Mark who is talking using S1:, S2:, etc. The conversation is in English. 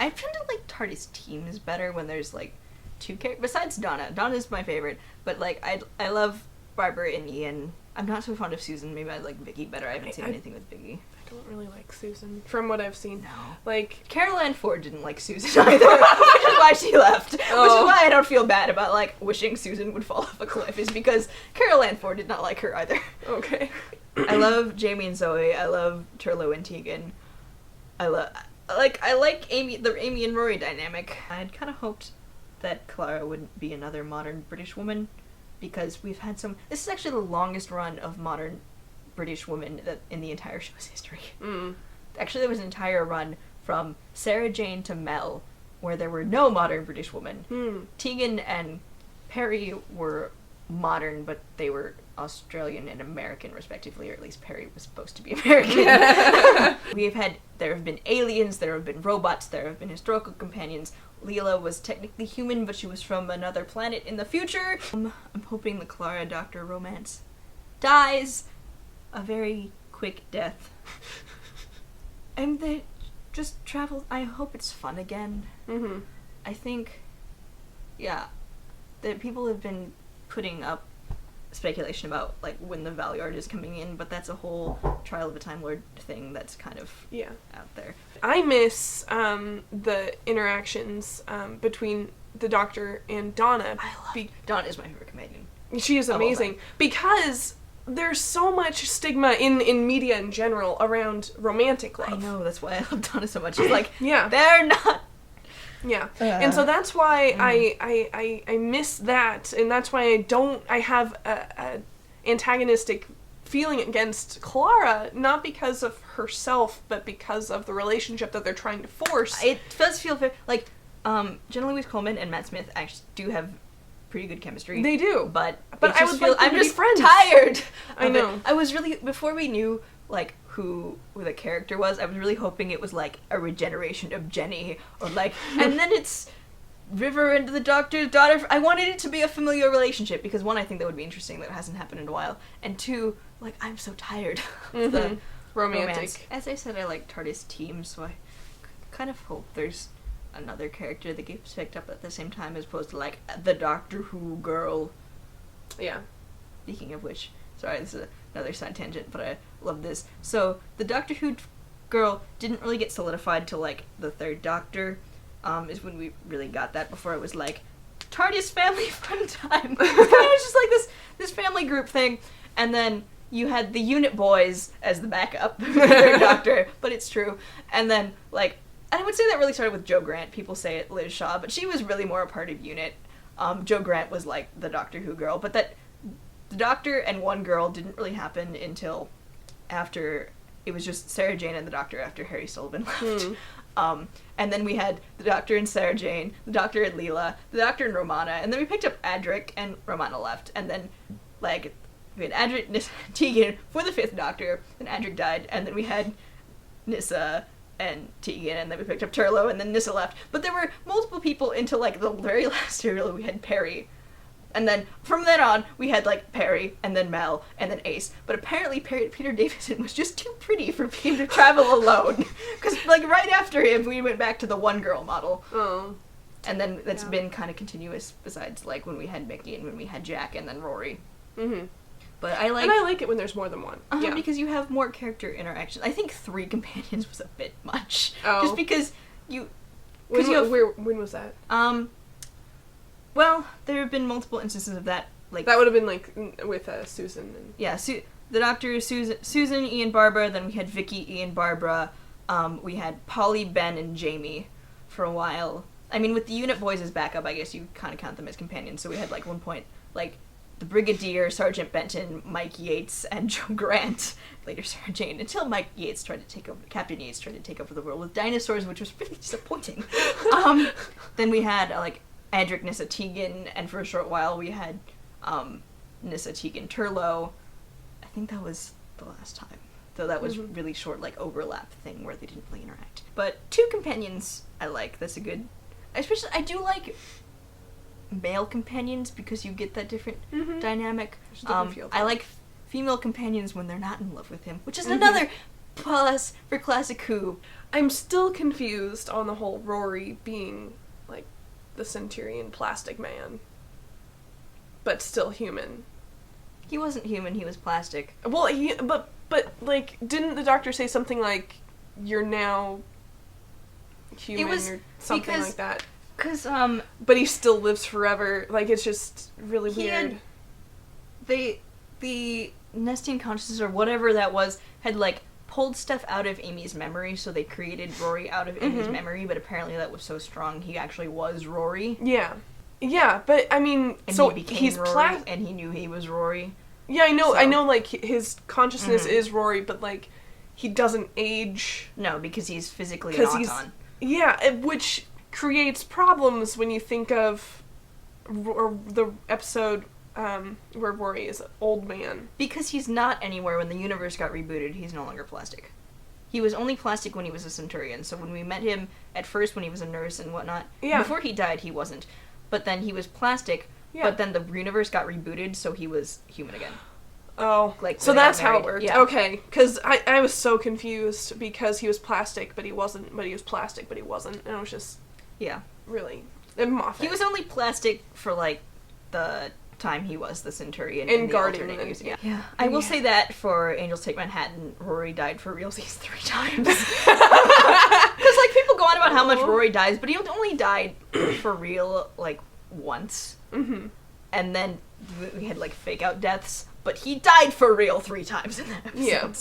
S1: I tend to like TARDIS Teams better when there's, like, two characters. Besides Donna. Donna's my favorite. But, like, I love Barbara and Ian. I'm not so fond of Susan. Maybe I like Vicky better. I haven't seen anything with Vicky.
S2: I don't really like Susan, from what I've seen.
S1: No.
S2: Like,
S1: Carol Ann Ford didn't like Susan either, which is why she left.
S2: Oh.
S1: Which is why I don't feel bad about, like, wishing Susan would fall off a cliff, is because Carol Ann Ford did not like her either.
S2: okay.
S1: I love Jamie and Zoe. I love Turlo and Tegan. I like Amy, the Amy and Rory dynamic. I'd kind of hoped that Clara wouldn't be another modern British woman, because we've had some... This is actually the longest run of modern British women in the entire show's history.
S2: Mm.
S1: Actually, there was an entire run from Sarah Jane to Mel where there were no modern British women.
S2: Mm.
S1: Tegan and Perry were modern, but they were Australian and American, respectively, or at least Perry was supposed to be American. There have been aliens, there have been robots, there have been historical companions. Leela was technically human, but she was from another planet in the future. I'm hoping the Clara Doctor romance dies a very quick death. And they just travel. I hope it's fun again.
S2: Mm-hmm.
S1: I think, yeah, that people have been putting up speculation about, like, when the Valyard is coming in, but that's a whole Trial of a Time Lord thing that's kind of out there.
S2: I miss the interactions between the Doctor and Donna.
S1: I love Donna is my favorite companion.
S2: She is amazing because there's so much stigma in media in general around romantic love.
S1: I know, that's why I love Donna so much. She's like,
S2: yeah,
S1: they're not.
S2: Yeah, and so that's why I miss that, and that's why I have a antagonistic feeling against Clara, not because of herself, but because of the relationship that they're trying to force.
S1: It does feel like, Jenna Louise Coleman and Matt Smith actually do have pretty good chemistry.
S2: They do,
S1: but
S2: I would like them
S1: I'm
S2: to be
S1: just
S2: friends.
S1: tired.
S2: I know.
S1: I was really, before we knew, like, who the character was, I was really hoping it was, like, a regeneration of Jenny, or, like, and then it's River and the Doctor's daughter. I wanted it to be a familiar relationship, because, one, I think that would be interesting, that hasn't happened in a while, and two, like, I'm so tired of the
S2: romantic.
S1: romance. As I said, I like TARDIS Teams, so I kind of hope there's another character that gets picked up at the same time, as opposed to, like, the Doctor Who girl.
S2: Yeah.
S1: Speaking of which, sorry, this is another side tangent, but I love this. So, the Doctor Who girl didn't really get solidified till, like, the third Doctor, is when we really got that. Before it was like, TARDIS family fun time. It was just like this family group thing, and then you had the unit boys as the backup for the third Doctor, but it's true. And then, like, I would say that really started with Jo Grant. People say it Liz Shaw, but she was really more a part of unit. Jo Grant was, like, the Doctor Who girl, but that the Doctor and one girl didn't really happen until after, it was just Sarah Jane and the Doctor after Harry Sullivan left. And then we had the Doctor and Sarah Jane, the Doctor and Leela, the Doctor and Romana, and then we picked up Adric and Romana left, and then, like, we had Adric, Nyssa, Tegan for the fifth Doctor, then Adric died, and then we had Nyssa and Tegan, and then we picked up Turlo, and then Nyssa left. But there were multiple people until, like, the very last serial. We had Perry. And then, from then on, we had, like, Perry, and then Mel, and then Ace. But apparently Peter Davison was just too pretty for him to travel alone. Because, like, right after him, we went back to the one-girl model.
S2: Oh.
S1: And then that's been kind of continuous, besides, like, when we had Mickey, and when we had Jack, and then Rory.
S2: Mm-hmm.
S1: But I
S2: like it when there's more than one. Yeah.
S1: Because you have more character interaction. I think 3 companions was a bit much.
S2: Oh.
S1: Just because
S2: when was that?
S1: Well, there have been multiple instances of that. Like,
S2: that would have been, like, with Susan. And...
S1: Yeah, the Doctor, Susan, Ian, Barbara, then we had Vicky, Ian, Barbara, we had Polly, Ben, and Jamie for a while. I mean, with the unit boys as backup, I guess you kind of count them as companions, so we had, like, one point, like, the Brigadier, Sergeant Benton, Mike Yates, and Jo Grant, later Sarah Jane, until Captain Yates tried to take over the world with dinosaurs, which was really disappointing. Then we had, like, Adric, Nyssa, Tegan, and for a short while we had Nyssa, Tegan, Turlo. I think that was the last time. Though that was really short, like, overlap thing where they didn't really interact. But 2 companions I like. That's a good... Especially, I do like male companions because you get that different dynamic. I like female companions when they're not in love with him, which is another plus for Classic Who.
S2: I'm still confused on the whole Rory being, like, the Centurion plastic man. But still human.
S1: He wasn't human, he was plastic.
S2: Well, but like, didn't the doctor say something like, you're now human or something like that?
S1: Because,
S2: But he still lives forever. Like, it's just really weird.
S1: The nesting consciousness or whatever that was had, like, pulled stuff out of Amy's memory, so they created Rory out of Amy's memory, but apparently that was so strong he actually was Rory.
S2: Yeah. Yeah, but, I mean,
S1: And
S2: so
S1: he became
S2: he's
S1: Rory, and he knew he was Rory.
S2: Yeah, I know, like, his consciousness is Rory, but, like, he doesn't age.
S1: No, because he's physically an Auton.
S2: Yeah, which creates problems when you think of the episode where Rory is an old man.
S1: Because he's not anywhere when the universe got rebooted, he's no longer plastic. He was only plastic when he was a Centurion, so when we met him at first when he was a nurse and whatnot, before he died he wasn't. But then he was plastic, but then the universe got rebooted, so he was human again.
S2: Oh,
S1: like,
S2: so that's how it worked.
S1: Yeah.
S2: Okay, because I was so confused because he was plastic, but he wasn't, but he was plastic, but he wasn't, and it was just...
S1: Yeah.
S2: Really. And Moffat.
S1: He was only plastic for, like, the time he was the Centurion.
S2: And guarding.
S1: Yeah. I will say that for Angels Take Manhattan, Rory died for realsies 3 times. Because, like, people go on about how much Rory dies, but he only died for real, like, once.
S2: Mm-hmm.
S1: And then we had, like, fake-out deaths, but he died for real 3 times in that episode.
S2: Yeah.